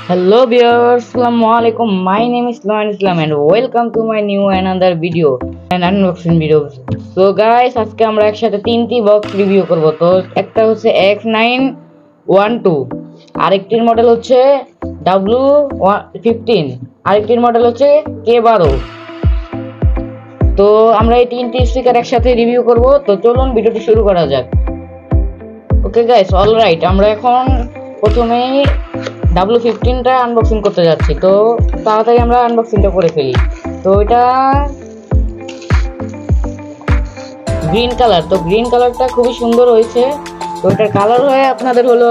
Hello viewers, Assalamualaikum. My name is Lohan Islam and welcome to my new another video and unboxing video. So guys, আজকে আমরা একসাথে তিনটি box review করব। তো একটা হচ্ছে X912, আরেকটির মডেল হচ্ছে W15, আরেকটির মডেল হচ্ছে K12। তো আমরা এই তিনটি স্পিকার একসাথে রিভিউ করব। তো চলুন ভিডিওটি শুরু করা যাক। ওকে গাইস, অলরাইট, আমরা এখন প্রথমেই W15টা আনবক্সিং করতে যাচ্ছি। তো তাড়াতাড়ি আমরা আনবক্সিংটা করে ফেলি। তো এটা গ্রিন কালার, তো গ্রিন কালারটা খুবই সুন্দর হয়েছে। তো এটার কালার হয় আপনাদের হলো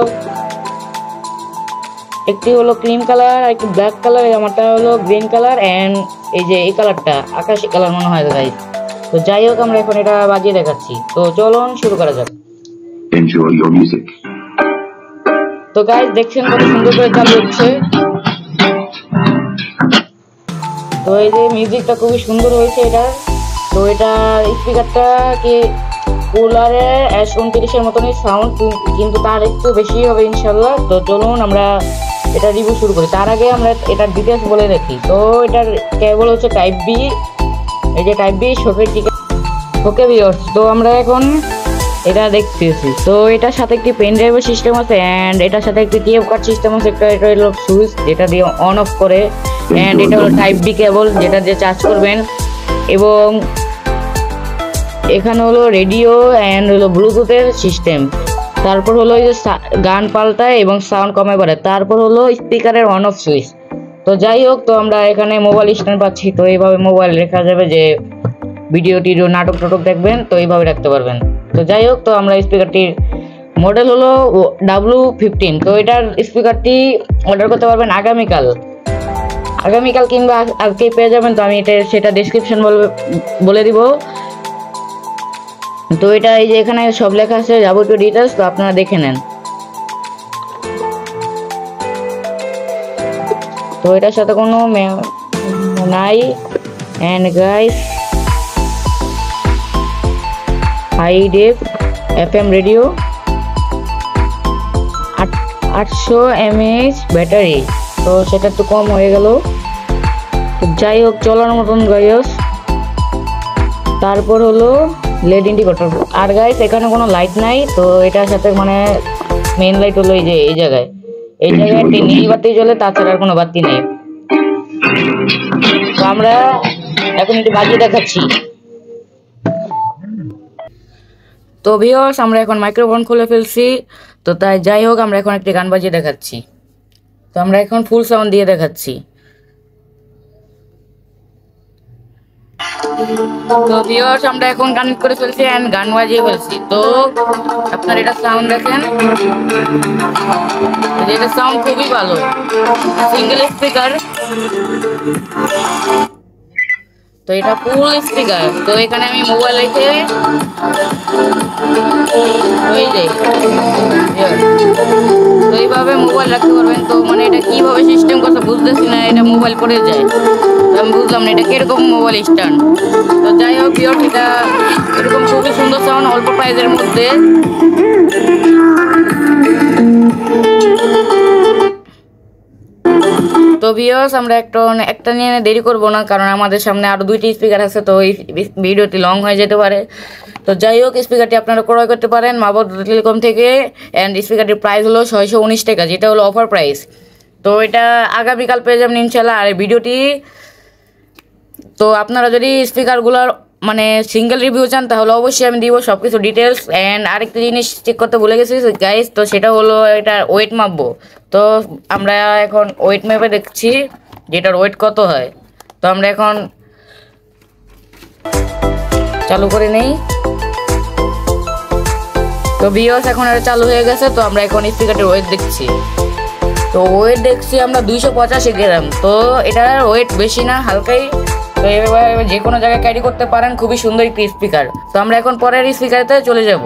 একটি হলো ক্রিম কালার আর একটি ব্ল্যাক কালার, আমারটা হলো গ্রিন কালার এন্ড এই যে এই কালারটা আকাশি কালার মনে হয় গাইস। তো যাই হোক, আমরা এখন এটা বাজিয়ে দেখাচ্ছি। তো চলুন শুরু করা যাক। Enjoy your music. তো গাইস দেখছেন কত সুন্দর করে চালু হচ্ছে। তো এই যে মিউজিকটা খুবই সুন্দর হয়েছে এটা। তো এটা স্পিকারটা কি কুলারের S29 মতনই সাউন্ড, কিন্তু তার একটু বেশি হবে ইনশাল্লাহ। তো চলুন আমরা এটা রিভিউ শুরু করি। তার আগে আমরা এটার ডিটেলস বলে রাখি। তো এটার কেবল হচ্ছে টাইপ বি, এই যে টাইপ বি শকের টিকেট। ওকে ভিউয়ার্স, তো আমরা এখন এটা দেখতেছি। তো এটার সাথে একটি পেন ড্রাইভের সিস্টেম আছে এন্ড এটার সাথে একটি টিএফ কার্ড সিস্টেম আছে। এটা হলো সুইচ যেটা দিয়ে অন অফ করে এন্ড এটা হলো টাইপ বি কেবল যেটা দিয়ে চার্জ করবেন। এবং এখানে হলো রেডিও এন্ড হলো ব্লুটুথের সিস্টেম। তারপর হলো এই যে গান পাল্টায় এবং সাউন্ড কমে বাড়ে। তারপর হলো স্পিকারের অন অফ সুইচ। তো যাই হোক, তো আমরা এখানে মোবাইল স্ট্যান্ড পাচ্ছি। তো এইভাবে মোবাইল রাখা যাবে, যে ভিডিও টিডিও নাটক টাটক দেখবেন তো এইভাবে রাখতে পারবেন। তো যাই হোক, তো আমরা স্পিকারটির মডেল হলো W15। তো এটার স্পিকারটি অর্ডার করতে পারবেন আগামীকাল কিংবা আজকে পেয়ে যাবেন। তো আমি এটা সেটা ডেসক্রিপশন বলে দিব। তো এটা এই যে এখানে সব লেখা আছে যাবতীয় ডিটেলস, তো আপনারা দেখে নেন। তো এটার সাথে কোনো নাই and guys high def FM radio, 800 mAh battery. তো সেটা একটু কম হয়ে গেল। তো যাই হোক, চলার মতন গাইস। তারপর হলো লেড ইন্ডিকেটর। আর গাইস এখানে কোনো লাইট নাই। তো এটার সাথে মানে মেইন লাইট হলো এই যে এই জায়গায় নীল বাতি জ্বলে, তাছাড়া আর কোনো বাতি নেই। তো আমরা এখন একটু বাজিয়ে দেখাচ্ছি। তো ভিউয়ার্স, আমরা এখন মাইক্রোফোন খুলে ফেলছি। তো তাই যাই হোক, আমরা এখন একটি গান বাজিয়ে দেখাচ্ছি। তো আমরা এখন ফুল সাউন্ড দিয়ে দেখাচ্ছি। তো ভিউয়ার্স, আমরা এখন কানেক্ট করে ফেলছি এন্ড গান বাজিয়ে ফেলছি। তো আপনারা এটা সাউন্ড দেখেন, এটা সাউন্ড খুবই ভালো, সিঙ্গেল স্পিকার। তো এটা ফুল স্পিকার। তো এখানে আমি মোবাইল রেখে তো এইভাবে মোবাইল রাখতে পারবেন। তো মানে এটা কিভাবে সিস্টেম করতে বুঝতেছি না, এটা মোবাইল পড়ে যায়। তো আমি বুঝলাম না এটা কিরকম মোবাইল স্ট্যান্ড। তো যাই হোক ভিউয়ার্স, এটা এরকম খুবই সুন্দর সাউন্ড অল্প প্রাইজের মধ্যে। তো ভিউয়ার্স, আমরা একটা নিয়ে দেরি করব না, কারণ আমাদের সামনে আরো দুইটি স্পিকার আছে। তো এই ভিডিওটি লং হয়ে যেতে পারে। তো যাই হোক, স্পিকারটি আপনারা ক্রয় করতে পারেন মাবদ টেলিকম থেকে এন্ড স্পিকারটির প্রাইস হলো 619 টাকা, যেটা হলো অফার প্রাইস। তো এটা আগামীকাল পেয়ে যাবেন ইনশাল্লাহ। আর এই ভিডিওটি, তো আপনারা যদি স্পিকারগুলোর মানে সিঙ্গেল রিভিউ চান তাহলে অবশ্যই আমি দিব সবকিছু ডিটেলস। এন্ড আরেকটা জিনিস চেক করতে ভুলে গেছি গাইস, তো সেটা হলো এটা ওয়েট মাপবো। তো আমরা এখন ওয়েট মেপে দেখছি যেটার ওয়েট কত হয়। তো আমরা এখন চালু করে নেই। তো ভিউয়ার্স, এখন এটা চালু হয়ে গেছে। তো আমরা এখন স্পিকারটির ওয়েট দেখছি। তো ওয়েট দেখছি আমরা 285 গ্রাম। তো এটার ওয়েট বেশি না, হালকাই। তো এভাবে যে কোনো জায়গায় ক্যারি করতে পারেন, খুবই সুন্দর একটি স্পিকার। তো আমরা এখন পরের স্পিকারতে চলে যাব।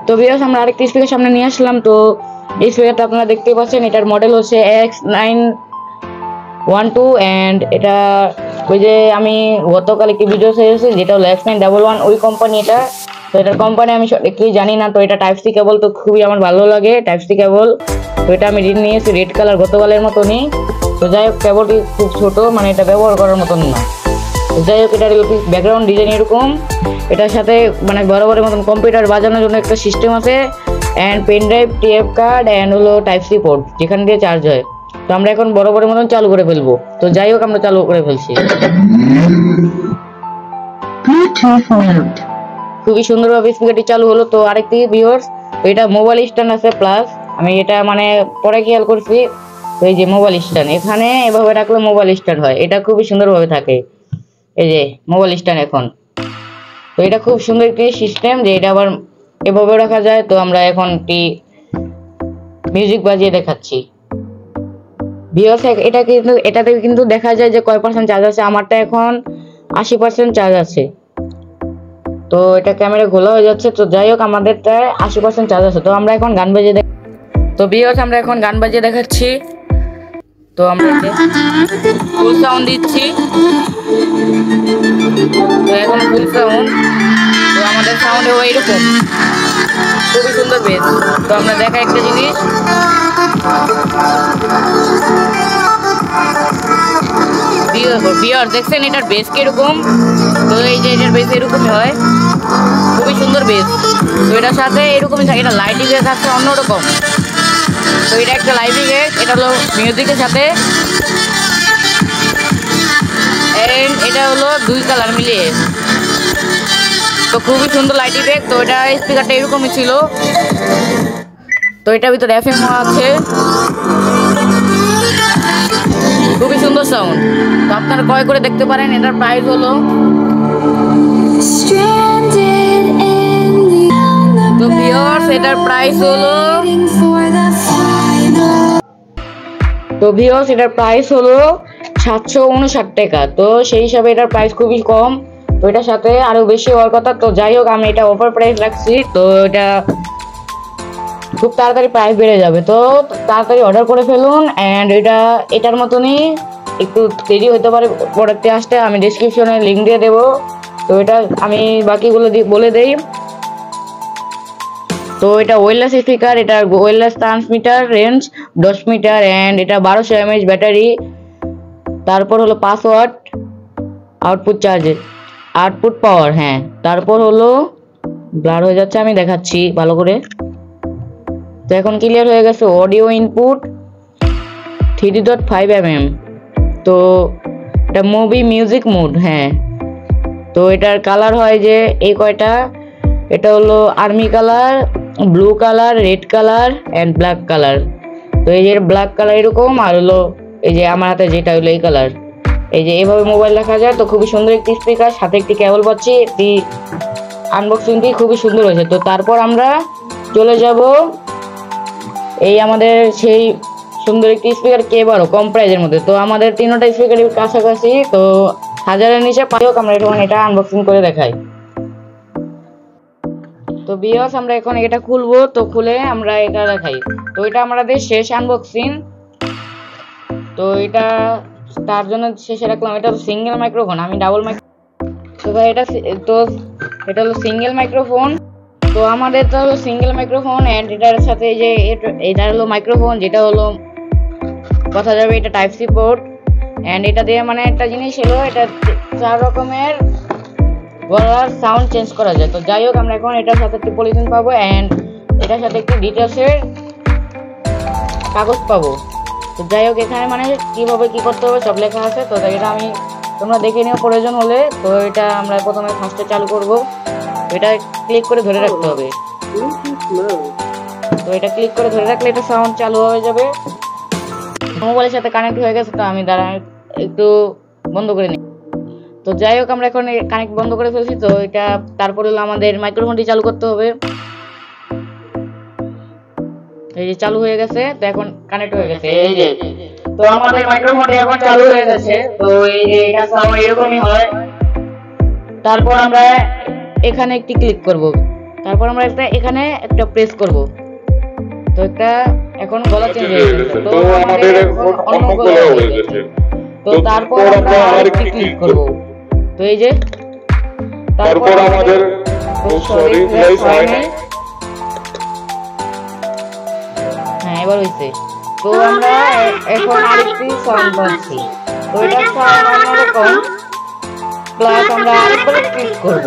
তো ভিউয়ার্স, আমরা আরেকটি স্পিকার সামনে নিয়ে আসলাম। তো এই স্পিকারটা আপনারা দেখতে পাচ্ছেন, এটার মডেল হচ্ছে X912 এন্ড এটা ওই যে আমি গতকাল একটি ভিডিও ছেড়েছি যেটা হলো X911, ওই কোম্পানি এটা। তো এটার কোম্পানি আমি সঠিকই জানি না। তো এটা টাইপ সি কেবল, তো খুবই আমার ভালো লাগে টাইপ সি কেবল। তো এটা আমি নিয়েছি রেড কালার, গতকালের মতনই। তো যাই হোক, কেবলটি খুব ছোট, মানে এটা ব্যবহার করার মতন না। তো যাই হোক, এটার ব্যাকগ্রাউন্ড ডিজাইন এরকম। এটার সাথে মানে বরাবরের মতন কম্পিউটার বাজানোর জন্য একটা সিস্টেম আছে, and pen drive, TF card, and হলো টাইপ সি পোর্ট, যেখান দিয়ে চার্জ হয়। তো আমরা এখন বরাবরের মতন চালু করে ফেলবো। তো যাই হোক, আমরা চালু করে ফেলছি। খুবই সুন্দরভাবে স্পিকারটি চালু হলো। তো আরেকটি ভিউয়ার্স, তো এটা মোবাইল স্ট্যান্ড আছে প্লাস, আমি এটা মানে পরে খেয়াল করছি। তো এই যে মোবাইল স্ট্যান্ড, এখানে এভাবে রাখলে মোবাইল স্ট্যান্ড হয়, এটা খুবই সুন্দরভাবে থাকে। এই যে মোবাইল স্ট্যান্ড এখন। তো এটা খুব সুন্দর একটি সিস্টেম যে এটা আবার এভাবে রাখা যায়। তো আমরা এখন একটি মিউজিক বাজিয়ে দেখাচ্ছি। ভিউয়ার্স, এটা কিন্তু এটাতে কিন্তু দেখা যায় যে কয় পার্সেন্ট চার্জ আছে। আমারটা এখন 80% চার্জ আছে। তো এটা ক্যামেরা খোলা হয়ে যাচ্ছে। তো যাই হোক, আমাদেরটা 80% চার্জ আছে। তো আমরা এখন গান বাজিয়ে তো ভিউয়ার্স, আমরা এখন গান বাজিয়ে দেখাচ্ছি। তো আমরা ফুল সাউন্ড দিচ্ছি। তো এখন ফুল সাউন্ড। তো আমাদের সাউন্ড হবে এরকম, খুবই সুন্দর বেস। তো আমরা দেখা একটা জিনিস, ভিউয়ার্স দেখছেন এটার বেস কিরকম। তো এই যে এটার বেস এরকমই হয়, খুবই সুন্দর বেস। তো এটার সাথে এরকমই থাকে, এটা লাইটিং এর থাকছে অন্যরকম। তো এটা একটা লাইটিং এর, এটা হলো মিউজিকের সাথে, এটা হলো 2 কালার মিলিয়ে। তো খুবই সুন্দর লাইটিং এর। তো এটা স্পিকারটা এরকমই ছিল। তো এটার ভিতরে এফএম আছে, খুবই সুন্দর সাউন্ড। তো আপনারা ক্রয় করে দেখতে পারেন। এটার প্রাইস হলো, তো ভিউয়ার্স এটার প্রাইস হলো, তো ভিউয়ার্স এটার প্রাইস হলো 759 টাকা। তো সেই হিসাবে এটার প্রাইস খুবই কম। তো এটার সাথে আরো বেশি হওয়ার কথা। তো যাই হোক, আমি এটা অফার প্রাইস রাখছি। তো এটা খুব তাড়াতাড়ি প্রাইস বেড়ে যাবে। তো তাড়াতাড়ি অর্ডার করে ফেলুন। অ্যান্ড এটার মতনই একটু দেরি হতে পারে প্রোডাক্টে আসতে, আমি ডেসক্রিপশনে লিঙ্ক দিয়ে দেবো। তো এটা আমি বাকিগুলো বলে দেই। তো এটা ওয়্যারলেস স্পিকার, এটা wireless transmitter, range 10 metre, and এটা 1200 mAh ব্যাটারি। তারপর হলো 5 ওয়াট আউটপুট চার্জের, আউটপুট পাওয়ার। হ্যাঁ, তারপর হলো ব্লার হয়ে যাচ্ছে, আমি দেখাচ্ছি ভালো করে। তো এখন ক্লিয়ার হয়ে গেছে। Audio input 3.5 mm। তো এটা মুভি মিউজিক মোড। হ্যাঁ, তো এটার কালার হয় যে এই কয়টা, এটা হলো army colour, blue colour, red colour, and black colour. তো এই যে ব্ল্যাক কালার এরকম, আর হলো এই যে আমার হাতে যেটা হলো এই কালার। এই যে এইভাবে মোবাইল রাখা যায়। তো খুবই সুন্দর একটি স্পিকার, সাথে একটি কেবল পাচ্ছি। একটি আনবক্সিংটি খুবই সুন্দর হয়েছে। তো তারপর আমরা চলে যাব এই আমাদের সেই সুন্দর একটি স্পিকার কেবারও কম প্রাইজের মধ্যে। তো আমাদের তিনটা স্পিকারের কাছাকাছি, তো 1000-এর নিচে পাই হোক, আমরা এখন এটা আনবক্সিং করে দেখাই। তো ভিউয়ার্স, আমরা এখন এটা খুলবো। তো খুলে আমরা এটা দেখাই। তো এটা আমাদের শেষ আনবক্সিং। তো এটা তার জন্য শেষে রাখলাম। এটা সিঙ্গেল মাইক্রোফোন, আমি ডাবল মাইক্রো। তো ভাই এটা হলো সিঙ্গেল মাইক্রোফোন। তো আমাদের তো হলো সিঙ্গেল মাইক্রোফোন, অ্যান্ড এটার সাথে যে এটা হলো মাইক্রোফোন, যেটা হলো কথা যাবে, এটা টাইপ সি পোর্ট। অ্যান্ড এটা দিয়ে মানে একটা জিনিস হলো, এটা 4 রকমের গলার সাউন্ড চেঞ্জ করা যায়। তো যাই হোক, আমরা এখন এটার সাথে একটি পলিথিন পাবো, অ্যান্ড এটার সাথে একটি ডিটেলসের কাগজ পাবো। তো যাই হোক, এখানে মানে কিভাবে কি করতে হবে সব লেখা আছে। তো এটা তোমরা দেখে নিও প্রয়োজন হলে। তো এটা আমরা প্রথমে ফার্স্টে চালু করব। এটা ক্লিক করে ধরে রাখতে হবে। তো এটা ক্লিক করে ধরে রাখলে এটা সাউন্ড চালু হয়ে যাবে। মোবাইলের সাথে কানেক্ট হয়ে গেছে। তো আমি দাঁড়া একটু বন্ধ করে নিই। তো যাই হোক, আমরা এখন কানেক্ট বন্ধ করে ফেলছি। তো এটা তারপরে হলো আমাদের মাইক্রোফোনটি চালু করতে হবে। এই যে চালু হয়ে গেছে। তো এখন কানেক্ট হয়ে গেছে। এই যে তো আমাদের মাইক্রোফোনটি এখন চালু হয়ে গেছে। তো এই যে এটা সাউন্ড এরকমই হয়। তারপর আমরা এখানে একটি ক্লিক করব। তারপর আমরা এখানে একটা প্রেস করব। তো এটা এখন গলা চেঞ্জ হয়ে গেছে। তো আমাদের অন্য গলা হয়ে গেছে। তো তারপর আমরা আরেকটি ক্লিক করব। তো এই যে তারপর আমাদের সরি গাইস হয় নাই। হ্যাঁ এবার হইছে। তো আমরা এখন আরেকটি সাউন্ড পাচ্ছি। তো এটা সাউন্ড অন্যরকম, প্লাস আমরা আরেকবার ক্লিক করব।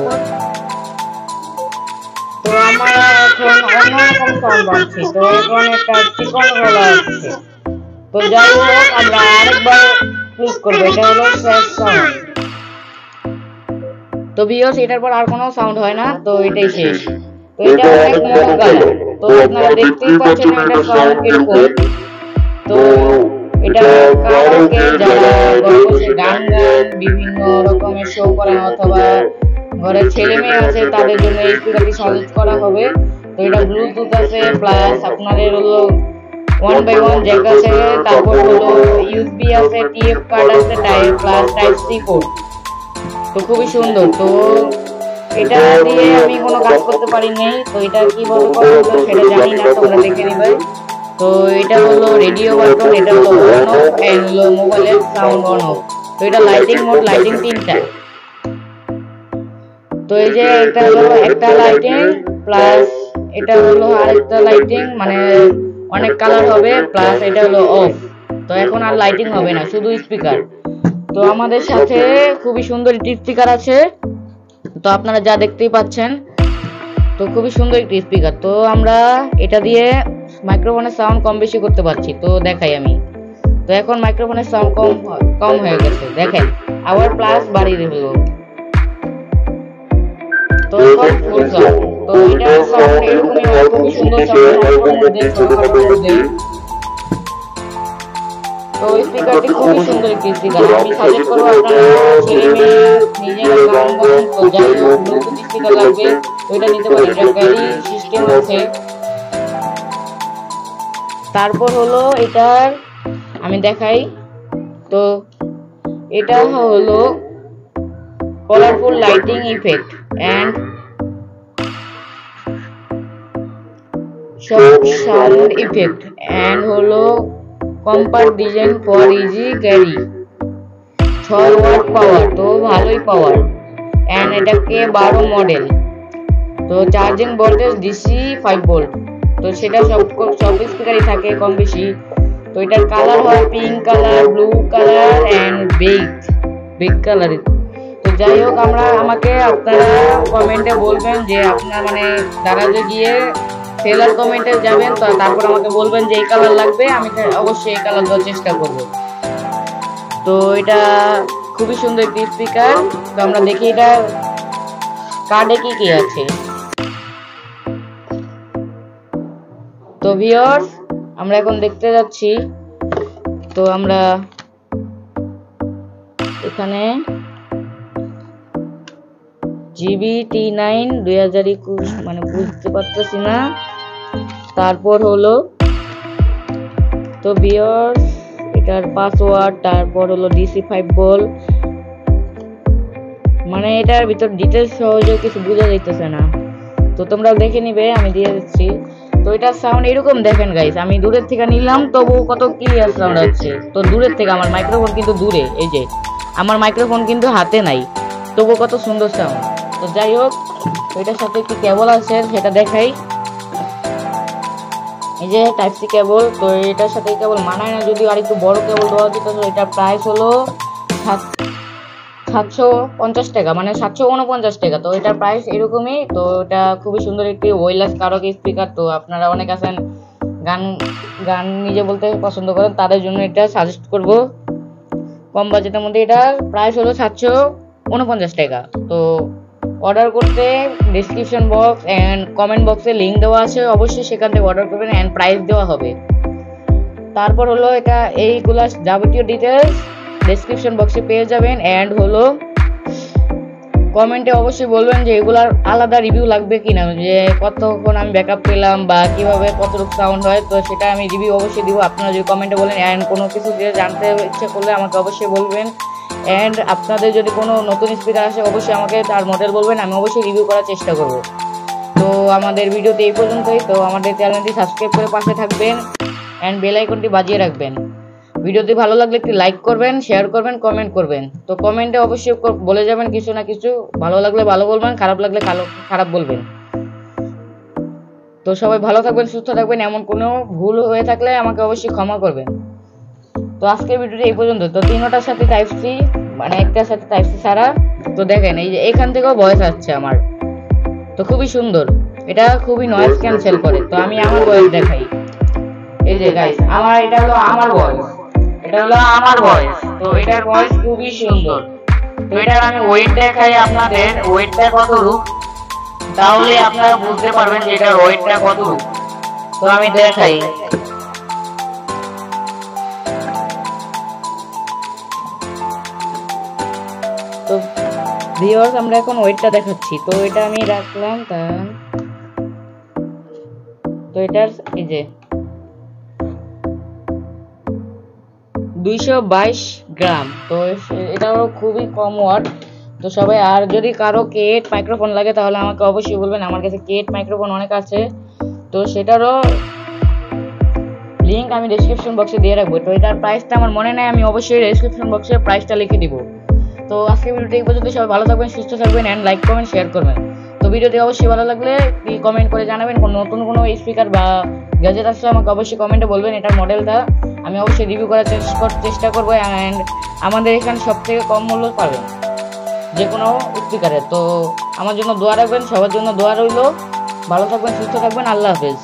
তো আমরা এখন অন্যরকম সাউন্ড পাচ্ছি। তো এখন একটা চিকন গলা আসছে। তো যাই হোক আমরা আরেকবার ক্লিক করব, এটা হলো ফ্রেশ সাউন্ড। তো ভিউয়ার্স এটার পর আর কোনো সাউন্ড হয় না, তো এটাই শেষ। তো এটা অনেক মজাদার। তো আপনারা দেখতেই পাচ্ছেন এটা সাউন্ড কিরকম। তো এটা কারাওকে যারা বসে গান বিভিন্ন রকমের শো করেন অথবা ঘরের ছেলে মেয়ে আছে তাদের জন্য এই স্পিকারটি সাজেস্ট করা হবে। তো এটা ব্লুটুথ আছে, প্লাস আপনাদের হলো 1x1 জ্যাক আছে, তারপর হলো ইউএসবি আছে, টিএফ কার্ড আছে, প্লাস টাইপ সি পোর্ট। তো খুবই সুন্দর। তো এটা দিয়ে আমি কোনো কাজ করতে পারি নাই, তো এটা কিভাবে করতে হবে সেটা জানি না, তোমরা দেখে নিবে। তো এটা হলো রেডিও বাটন, এটা হলো অন অফ, এন্ড হলো মোবাইলের সাউন্ড অন অফ। তো এটা লাইটিং মোড, লাইটিং তিনটা। তো এই যে এটা হলো একটা লাইটিং, প্লাস এটা হলো আরেকটা লাইটিং, মানে অনেক কালার হবে, প্লাস এটা হলো অফ। তো এখন আর লাইটিং হবে না, শুধু স্পিকার। তো আমাদের সাথে খুবই সুন্দর একটি স্পিকার আছে, তো আপনারা যা দেখতেই পাচ্ছেন। তো খুবই সুন্দর একটি স্পিকার। তো আমরা এটা দিয়ে মাইক্রোফোনের সাউন্ড কম বেশি করতে পারছি। তো দেখাই আমি। তো এখন মাইক্রোফোনের সাউন্ড কম হয়ে গেছে, দেখেন আবার প্লাস বাড়িয়ে দেব। তো এখন ফুল সাউন্ড। তো এটা সাউন্ড এরকমই হয়, খুবই সুন্দর সাউন্ড। তো স্পিকারটি খুবই সুন্দর একটি স্পিকার। আমি সাজেস্ট করবো আপনারা ছেলে মেয়ে নিজেরা গান গান, তো যাই হোক ব্লুটুথ স্পিকার লাগবে তো এটা নিতে পারেন, এটা ক্যারি সিস্টেম আছে। তারপর হলো এটার আমি দেখাই। তো এটা হলো colourful lighting effect and sound effect and হলো compact design for easy carry, 6 watt power, তো ভালোই পাওয়ার, এন্ড এটাকে 12 মডেল। তো চার্জিং ভোল্টেজ ডিসি 5 ভোল্ট। তো সেটা সব স্পিকারই থাকে কম বেশি। তো এটার কালার হয় pink colour, blue colour and beige colour. তো যাই হোক আমাকে আপনারা কমেন্টে বলবেন যে আপনার মানে তারা যে গিয়ে সেলার কমেন্টে যাবেন, তো তারপর আমাকে বলবেন যে এই কালার লাগবে, আমি অবশ্যই এই কালার দেওয়ার চেষ্টা করব। তো এটা খুবই সুন্দর একটি স্পিকার। তো আমরা দেখি এটা কার্ডে কি আছে। তো ভিউয়ার্স আমরা এখন দেখতে যাচ্ছি। তো আমরা এখানে GBT9 2021 মানে বুঝতে পারতেছি না। তারপর হলো তো ভিউয়ার্স এটার পাসওয়ার্ড, তারপর হলো ডিসি 5 ভোল্ট, মানে এটার ভিতর ডিটেইলস সহজে কিছু বোঝা যাইতেছে না। তো তোমরা দেখে নিবে, আমি দিয়ে দিচ্ছি। তো এটার সাউন্ড এরকম দেখেন গাইস, আমি দূরের থেকে নিলাম তবু কত ক্লিয়ার সাউন্ড হচ্ছে। তো দূরের থেকে আমার মাইক্রোফোন কিন্তু দূরে, এই যে আমার মাইক্রোফোন কিন্তু হাতে নাই, তবু কত সুন্দর সাউন্ড। তো যাই হোক এটার সাথে একটি কেবল আছে সেটা দেখাই। এই যে টাইপ সি কেবল। তো এটার সাথে কেবল মানায় না, যদিও আর একটু বড় কেবল দেওয়া যেত। তো এটার প্রাইস হলো 750 টাকা, মানে 749 টাকা। তো এটার প্রাইস এরকমই। তো এটা খুবই সুন্দর একটি ওয়্যারলেস কারক স্পিকার। তো আপনারা অনেক আছেন গান নিজে বলতে পছন্দ করেন, তাদের জন্য এটা সাজেস্ট করব কম বাজেটের মধ্যে। এটার প্রাইস হলো 749 টাকা। তো অর্ডার করতে ডেসক্রিপশন বক্স এন্ড কমেন্ট বক্সে লিংক দেওয়া আছে, অবশ্যই সেখান থেকে অর্ডার করবেন এন্ড প্রাইস দেওয়া হবে। তারপর হলো এটা এইগুলা যাবতীয় ডিটেইলস ডেসক্রিপশন বক্সে পেয়ে যাবেন। এন্ড হলো কমেন্টে অবশ্যই বলবেন যে এগুলার আলাদা রিভিউ লাগবে কিনা, যে কতক্ষণ আমি ব্যাকআপ পেলাম বা কিভাবে কতটুকু সাউন্ড হয়। তো সেটা আমি রিভিউ অবশ্যই দিব, আপনারা যদি কমেন্টে বলেন। এন্ড কোনো কিছু যে জানতে ইচ্ছে করলে আমাকে অবশ্যই বলবেন। এন্ড আপনাদের যদি কোনো নতুন স্পিকার আসে অবশ্যই আমাকে তার মডেল বলবেন, আমি অবশ্যই রিভিউ করার চেষ্টা করব। তো আমাদের ভিডিওতে এই পর্যন্তই। তো আমাদের চ্যানেলটি সাবস্ক্রাইব করে পাশে থাকবেন এন্ড বেল আইকনটি বাজিয়ে রাখবেন। ভিডিওটি ভালো লাগলে একটি লাইক করবেন, শেয়ার করবেন, কমেন্ট করবেন। তো কমেন্টে অবশ্যই বলে যাবেন কিছু না কিছু, ভালো লাগলে ভালো বলবেন, খারাপ লাগলে খারাপ বলবেন। তো সবাই ভালো থাকবেন, সুস্থ থাকবেন। এমন কোনো ভুল হয়ে থাকলে আমাকে অবশ্যই ক্ষমা করবেন। তো আজকের ভিডিওটি এই পর্যন্ত। তো তিনটার সাথে টাইপ সি, মানে একটার সাথে টাইপ সি ছাড়া। তো দেখেন এই যে এখান থেকেও ভয়েস আসছে আমার, তো খুবই সুন্দর। এটা খুবই নয়েজ ক্যান্সেল করে। তো আমি আমার ভয়েস দেখাই। এই যে গাইস, এটা হলো আমার ভয়েস, এটা হলো আমার ভয়েস। তো এটার ভয়েস খুবই সুন্দর। তো এটার আমি ওয়েট দেখাই আপনাদের, ওয়েটটা কতটুকু, তাহলে আপনারা বুঝতে পারবেন যে এটার ওয়েটটা কতটুকু। তো আমি দেখাই। তো ভিউয়ার্স, আমরা এখন ওয়েটটা দেখাচ্ছি। তো এটা আমি রাখলাম। তো এটার এই যে 222 গ্রাম। তো এটাও খুবই কম ওয়াট। তো সবাই, আর যদি কারো K8 মাইক্রোফোন লাগে তাহলে আমাকে অবশ্যই বলবেন। আমার কাছে K8 মাইক্রোফোন অনেক আছে। তো সেটারও লিংক আমি ডেসক্রিপশন বক্সে দিয়ে রাখবো। তো এটার প্রাইসটা আমার মনে নেই, আমি অবশ্যই ডেসক্রিপশন বক্সে প্রাইসটা লিখে দিব। তো আজকের ভিডিওটি এই পর্যন্ত। সবাই ভালো থাকবেন, সুস্থ থাকবেন, এন্ড লাইক কমেন্ট শেয়ার করবেন। তো ভিডিওটি অবশ্যই ভালো লাগলে কমেন্ট করে জানাবেন। নতুন কোনো স্পিকার বা গ্যাজেট আসলে আমাকে অবশ্যই কমেন্টে বলবেন। এটার মডেলটা আমি অবশ্যই রিভিউ করার চেষ্টা করবো। অ্যান্ড আমাদের এখানে সবথেকে কম মূল্য পাবেন যে কোনো স্পিকারে। তো আমার জন্য দোয়া রাখবেন, সবার জন্য দোয়া রইল। ভালো থাকবেন, সুস্থ থাকবেন, আল্লাহ হাফেজ।